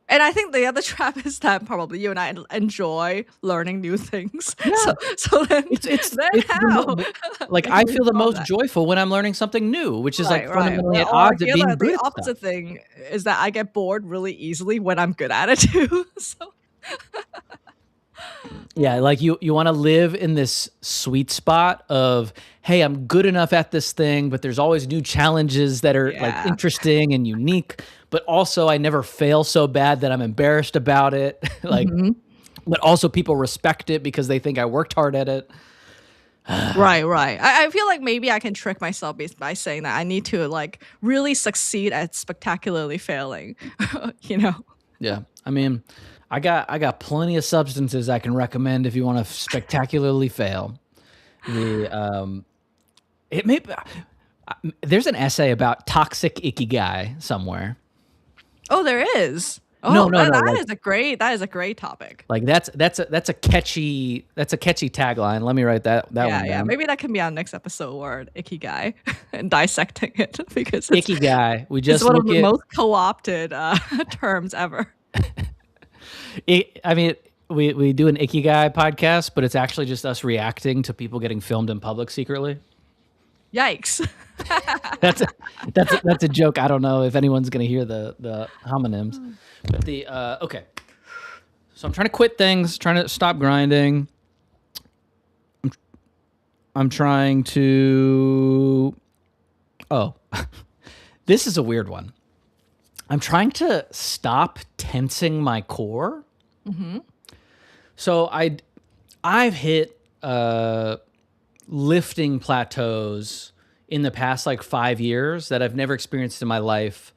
And I think the other trap is that probably you and I enjoy learning new things. Yeah. So then It's how like, we I can feel the resolve most that? joyful when I'm learning something new, which is, like, Right, right. fundamentally at Or odds at the being other, good the at stuff. opposite thing is that I get bored really easily when I'm good at it too. So Yeah, like, you wanna live in this sweet spot of, "Hey, I'm good enough at this thing, but there's always new challenges that are, like, yeah. interesting and unique, but also I never fail so bad that I'm embarrassed about it." Like, Mhm. but also people respect it because they think I worked hard at it. Right, right. I feel like maybe I can trick myself by saying that I need to like really succeed at spectacularly failing. You know? Yeah. I mean, I got plenty of substances I can recommend if you wanna spectacularly fail. The, it may b there's an essay about toxic ikigai somewhere. Oh, there is. No, Oh, no, no, that is a great topic. like, that's a catchy tagline. Let me write that Yeah, one yeah. down. Maybe that can be our next episode word, ikigai, and dissecting it because Ikigai, we it's just one of look the at most co-opted terms ever. I mean, we do an ikigai podcast, but it's actually just us reacting to people getting filmed in public secretly. Yikes. That's a, that's a joke. I don't know if anyone's gonna hear the homonyms, but the okay. So I'm trying to quit things, trying to stop grinding. I'm trying to. Oh, this is a weird one. I'm trying to stop tensing my core. So I've hit lifting plateaus in the past like 5 years that I've never experienced in my life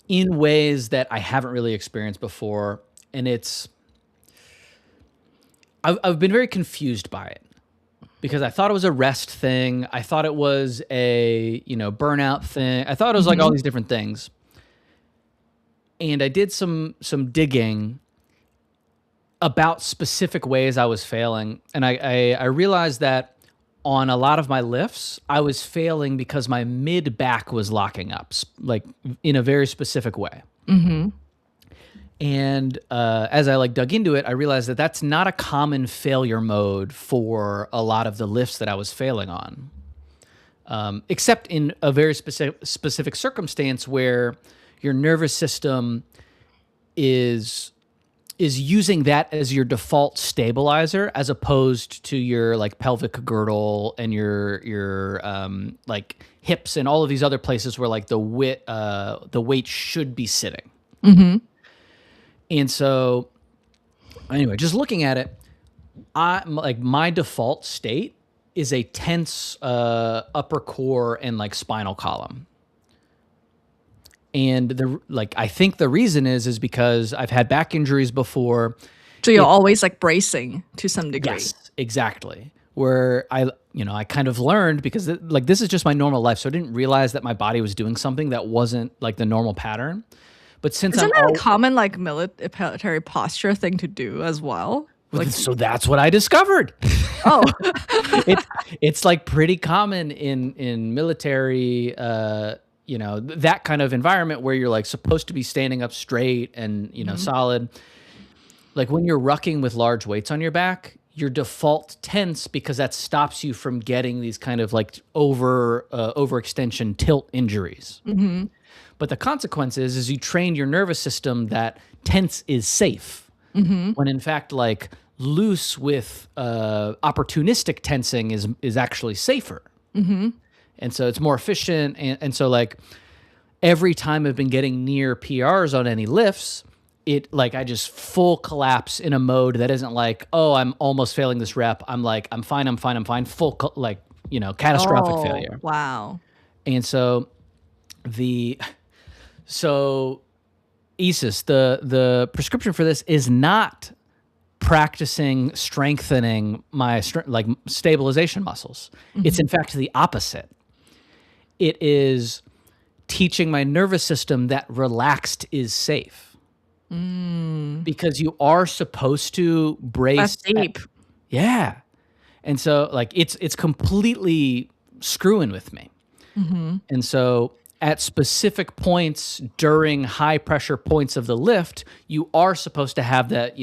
in ways that I haven't really experienced before, and I've been very confused by it because I thought it was a rest thing. I thought it was a burnout thing. I thought it was like all Mhm. these different things, and I did some digging about specific ways I was failing, and I realized that on a lot of my lifts, I was failing because my mid back was locking up, like in a very specific way. Mhm. And as I like dug into it, I realized that that's not a common failure mode for a lot of the lifts that I was failing on, except in a very specific circumstance where your nervous system is using that as your default stabilizer as opposed to your like pelvic girdle and your like hips and all of these other places where like the weight should be sitting. Mhm. And so anyway, just looking at it, like my default state is a tense upper core and like spinal column. And I think the reason is because I've had back injuries before. So you're always like bracing to some degree. Yes, exactly. Where I kind of learned because like this is just my normal life, so I didn't realize that my body was doing something that wasn't like the normal pattern. But since Isn't that a common like military posture thing to do as well? Like so that's what I discovered. oh. It's like pretty common in military, that kind of environment where you're like supposed to be standing up straight and solid. Like when you're rucking with large weights on your back, your default tense because that stops you from getting these kind of like overextension tilt injuries. Mhm. But the consequence is you train your nervous system that tense is safe, when in fact like loose with opportunistic tensing is actually safer. And so it's more efficient. And so like every time I've been getting near PRs on any lifts, it like I just full collapse in a mode that isn't like, oh, I'm almost failing this rep. I'm like, I'm fine. Full catastrophic failure. Wow. And so Isis, the prescription for this is not strengthening my like stabilization muscles. It's in fact the opposite. It is teaching my nervous system that relaxed is safe. Because you are supposed to brace. That's deep. Yeah. And so like it's completely screwing with me. And so at specific points during high pressure points of the lift, you are supposed to have that,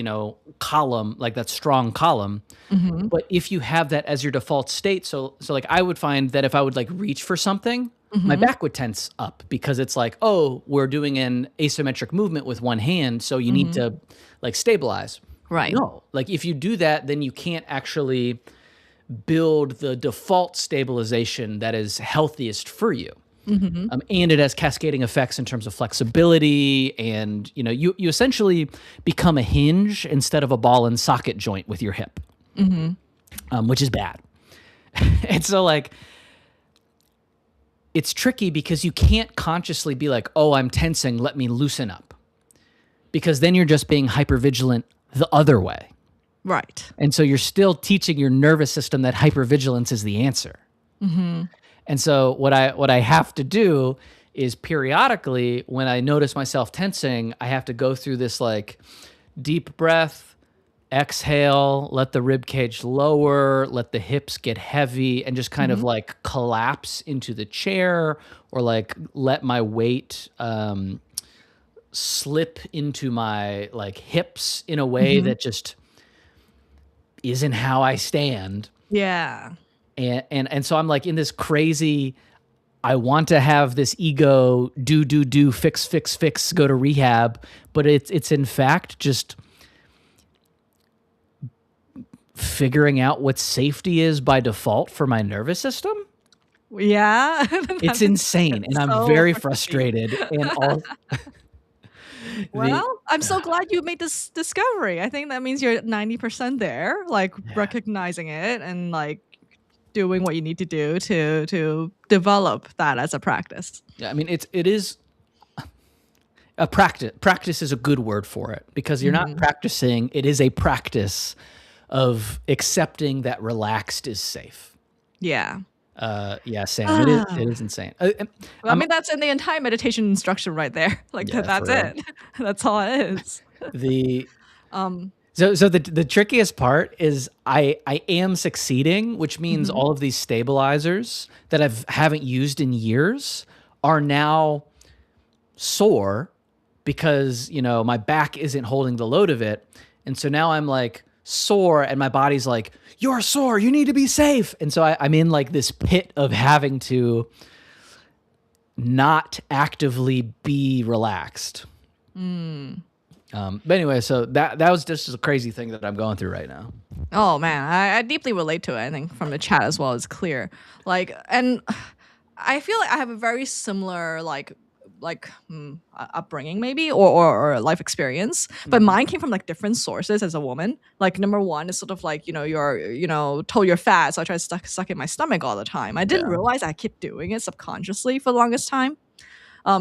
column, like that strong column. Mhm. But if you have that as your default state, so like I would find that if I would like reach for something, my Mhm. back would tense up because it's like, oh, we're doing an asymmetric movement with one hand, so you need Mhm. to like stabilize. Right. No, like if you do that, then you can't actually build the default stabilization that is healthiest for you. Mhm. And it has cascading effects in terms of flexibility, and you essentially become a hinge instead of a ball and socket joint with your hip, Mhm. which is bad. And so like it's tricky because you can't consciously be like, oh, I'm tensing, let me loosen up, because then you're just being hypervigilant the other way. Right. And so you're still teaching your nervous system that hypervigilance is the answer. Mhm. And so what I have to do is periodically, when I notice myself tensing, I have to go through this like deep breath, exhale, let the rib cage lower, let the hips get heavy, and just kind of Mhm. like collapse into the chair, or like let my weight slip into my like hips in a way Mhm. that just isn't how I stand. Yeah. And so I'm like in this crazy, I want to have this ego do fix fix fix go to rehab, but it's in fact just figuring out what safety is by default for my nervous system. Yeah. It's insane, and That's I'm so very fucking deep. frustrated. And all the Well, I'm so glad you made this discovery. I think that means you're 90% there, like yeah, recognizing it and like doing what you need to do to develop that as a practice. yeah, I mean it is a practice. Practice is a good word for it, because you're not Mhm. practicing, it is a practice of accepting that relaxed is safe. Yeah. Yeah, Sam, it Ah. is insane. Well, I I'm mean, that's in the entire meditation instruction right there. Like Yeah, that's for real. it. That's all it is. The Um, So the trickiest part is I am succeeding, which means mhm. all of these stabilizers that haven't used in years are now sore because, my back isn't holding the load of it. And so now I'm like sore, and my body's like, you're sore, you need to be safe. And so I'm in like this pit of having to not actively be relaxed. Mm. But anyway, so that was just a crazy thing that I'm going through right now. Oh man, I deeply relate to it. I think from the chat as well, it's clear. Like, and I feel like I have a very similar upbringing maybe or life experience, but Mhm. mine came from like different sources as a woman. Like number one is sort of like you're told you're fat, so I try to suck in my stomach all the time. I didn't Yeah. realize I kept doing it subconsciously for the longest time.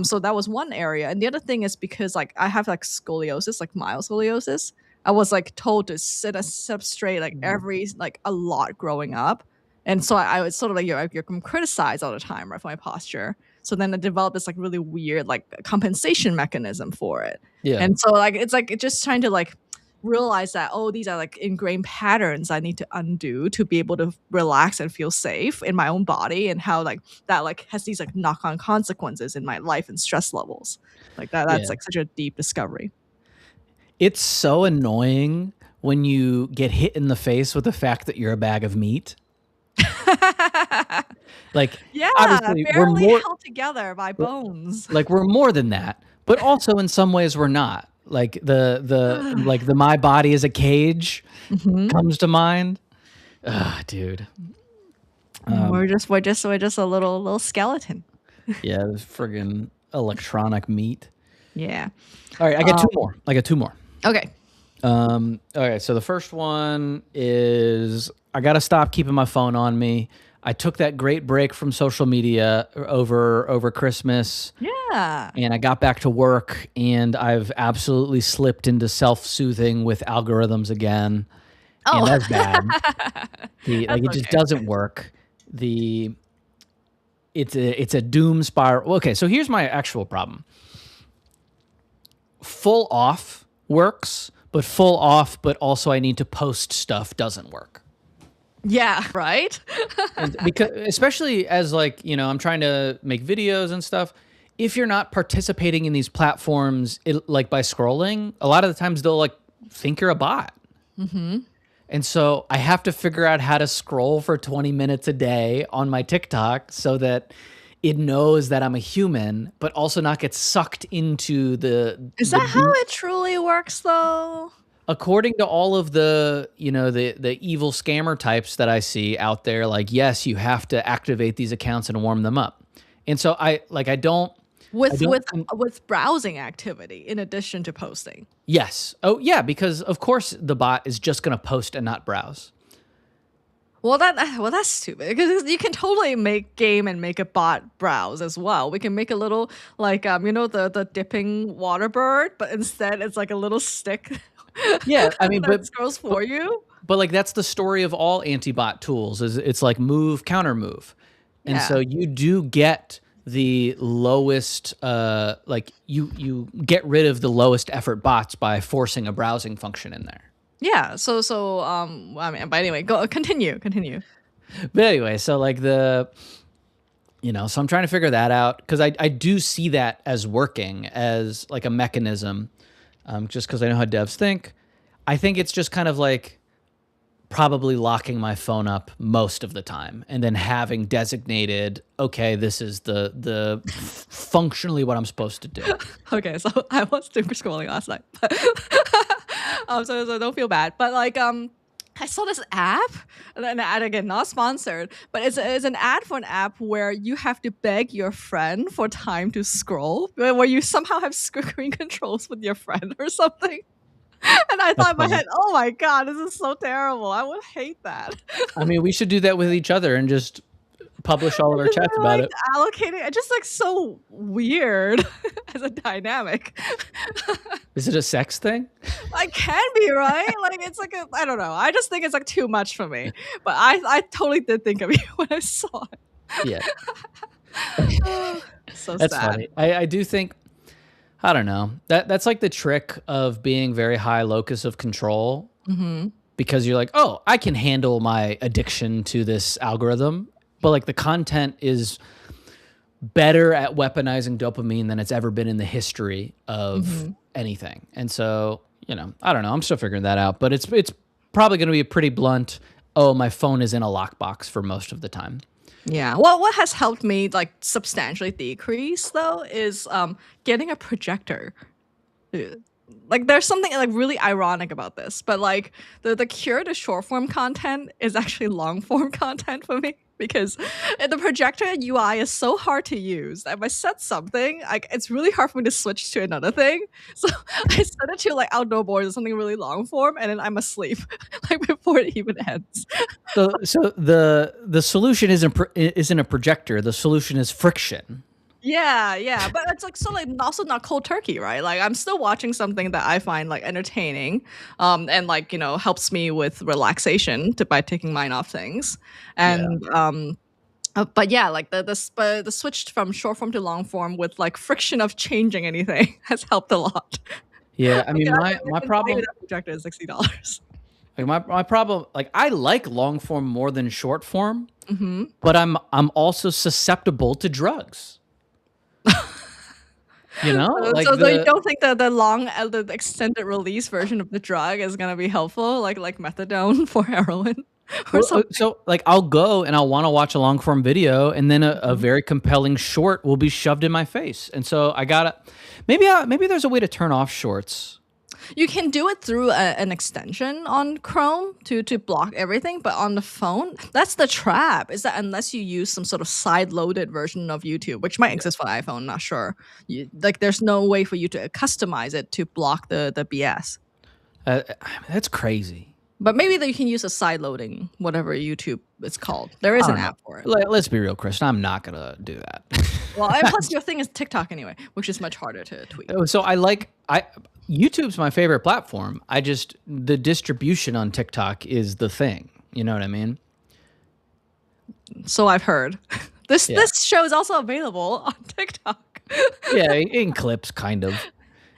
So that was one area. And the other thing is because like I have like scoliosis, like mild scoliosis. I was like told to sit up straight like Mhm. a lot growing up. And so I was sort of like you're criticized all the time, right, for my posture. So then I developed this like really weird like compensation mechanism for it. Yeah. And so like it's like just trying to like realize that, oh, these are like ingrained patterns I need to undo to be able to relax and feel safe in my own body, and how like that like has these like knock-on consequences in my life and stress levels. Like that's Yeah. like such a deep discovery. It's so annoying when you get hit in the face with the fact that you're a bag of meat. Like, Yeah, obviously, barely held together by bones. we're more than that, but also in some ways we're not. Like the my body is a cage Mhm. comes to mind. Ugh, dude. Um, We're just a little skeleton. yeah, this friggin' electronic meat. Yeah. All right, I got two Um, more. I got two more. okay. Okay, so the first one is I got to stop keeping my phone on me. I took that great break from social media over Christmas, Yeah. and I got back to work, and I've absolutely slipped into self-soothing with algorithms again, and Oh. that's bad. The That's like it just okay. doesn't work. The it's a doom spiral. Okay, so here's my actual problem. Full off works, but full off, but also I need to post stuff doesn't work. Yeah, right? And because especially as like, I'm trying to make videos and stuff, if you're not participating in these platforms like by scrolling, a lot of the times they'll like think you're a bot. And so I have to figure out how to scroll for 20 minutes a day on my TikTok so that it knows that I'm a human, but also not get sucked into Is that how it truly works though? according to all of the, the evil scammer types that I see out there, like, yes, you have to activate these accounts and warm them up. And so I don't, I With don't, with with browsing activity in addition to posting. yes. Oh yeah, because of course the bot is just going to post and not browse. Well, that's stupid because you can totally make game and make a bot browse as well. We can make a little like the dipping water bird, but instead it's like a little stick Yeah. I mean, that scrolls but, for you. but like that's the story of all anti-bot tools is it's like move, counter move. And so Yeah. you do get the lowest, like you get rid of the lowest effort bots by forcing a browsing function in there. Yeah. I mean, but anyway, go continue. But anyway, so like so I'm trying to figure that out because I do see that as working as like a mechanism, just because I know how devs think. I think it's just kind of like probably locking my phone up most of the time and then having designated, okay, this is the functionally what I'm supposed to do. Okay, so I was doom scrolling last night, but so don't feel bad. But like I saw this app, and an ad again, not sponsored, but it's an ad for an app where you have to beg your friend for time to scroll, where you somehow have screen controls with your friend or something. And I That's thought in my funny. head, oh my god, this is so terrible. I would hate that. I mean, we should do that with each other and just publish all of our Because chats they're about like it. allocating it just like so weird as a dynamic. Is it a sex thing? I can be right. Like it's like I don't know. I just think it's like too much for me. But I totally did think of you when I saw it. Yeah, So that's sad. funny. I do think I don't know. That's like the trick of being very high locus of control because you're like, oh, I can handle my addiction to this algorithm, but like the content is better at weaponizing dopamine than it's ever been in the history of anything. And so, I don't know. I'm still figuring that out, but it's probably going to be a pretty blunt, oh, my phone is in a lockbox for most of the time. Yeah. Well, what has helped me like substantially decrease though is getting a projector. Like there's something like really ironic about this, but like the cure to short form content is actually long form content for me because the projector UI is so hard to use. If I set something, like it's really hard for me to switch to another thing. So I set it to like outdoor boards or something really long form, and then I'm asleep like before it even ends. So the solution isn't a projector. The solution is friction. Yeah, but it's like so like also not cold turkey, right? Like I'm still watching something that I find like entertaining, and like helps me with relaxation by taking mind off things, Yeah. and but yeah, like the switch from short form to long form with like friction of changing anything has helped a lot. Yeah, I Like, mean, I my can buy problem, that projector is $60. like my problem, like I like long form more than short form, Hmm. but I'm also susceptible to drugs. Like So you don't think that the extended release version of the drug is gonna be helpful, like methadone for heroin or something? so like I'll go and I'll want to watch a long form video, and then a very compelling short will be shoved in my face, and so I gotta maybe there's a way to turn off shorts. You can do it through an extension on Chrome to block everything, but on the phone, that's the trap. Is that unless you use some sort of side-loaded version of YouTube, which might exist for iPhone, not sure. Like, there's no way for you to customize it to block the BS. That's crazy. But maybe that you can use a side-loading, whatever YouTube is called. There is I an don't know. app for it. Let's be real, Christian. I'm not gonna do that. Well, and plus your thing is TikTok anyway, which is much harder to tweak. So YouTube's my favorite platform. The distribution on TikTok is the thing. You know what I mean? So I've heard. This Yeah. this show is also available on TikTok. Yeah, in clips, kind of.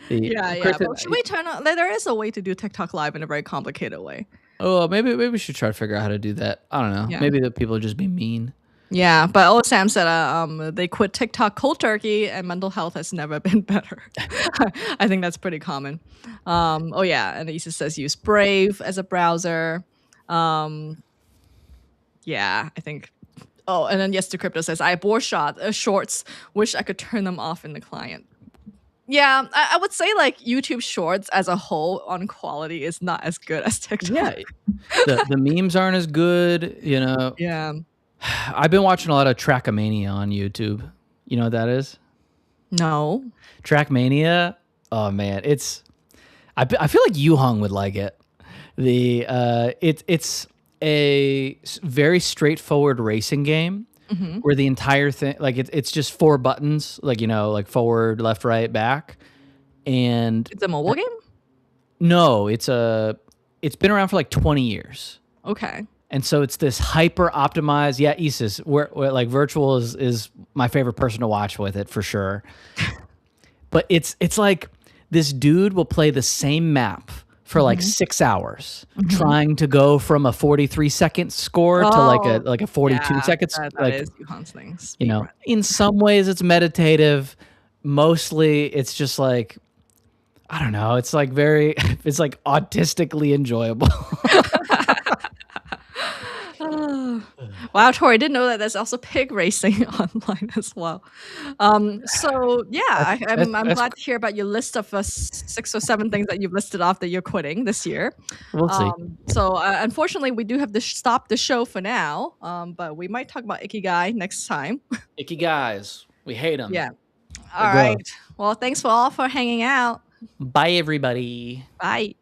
Yeah. Christian, But should we turn on? There is a way to do TikTok live in a very complicated way. Oh, maybe we should try to figure out how to do that. I don't know. Yeah. Maybe the people just be mean. Yeah, but old Sam said they quit TikTok cold turkey and mental health has never been better. I think that's pretty common. Oh yeah, and Issa says use Brave as a browser. Um, yeah, I think. Oh, and then yes to crypto says I abhor shorts. Wish I could turn them off in the client. Yeah, I would say like YouTube Shorts as a whole on quality is not as good as TikTok. Yeah. The memes aren't as good, you know. Yeah. I've been watching a lot of Trackmania on YouTube. You know what that is? No. Trackmania. Oh man, I feel like Yuhong would like it. It's a very straightforward racing game where the entire thing, like it's just four buttons, like like forward, left, right, back, and It's a mobile game? no, it's been around for like 20 years. Okay. And so it's this hyper optimized. Yeah, Isis, where like virtual is my favorite person to watch with it for sure. But it's like this dude will play the same map for like 6 hours, trying to go from a 43-second score to like a 42-second. That is Yuhan's things. In some ways it's meditative. Mostly it's just like, I don't know. It's like it's like autistically enjoyable. Wow, Tori, I didn't know that there's also pig racing online as well. So yeah, I'm glad to hear about your list of 6 or 7 things that you've listed off that you're quitting this year. We'll see. So unfortunately, we do have to stop the show for now. But we might talk about Ikigai next time. Icky guys, we hate them. Yeah. All right. Well, thanks for all for hanging out. Bye, everybody. Bye.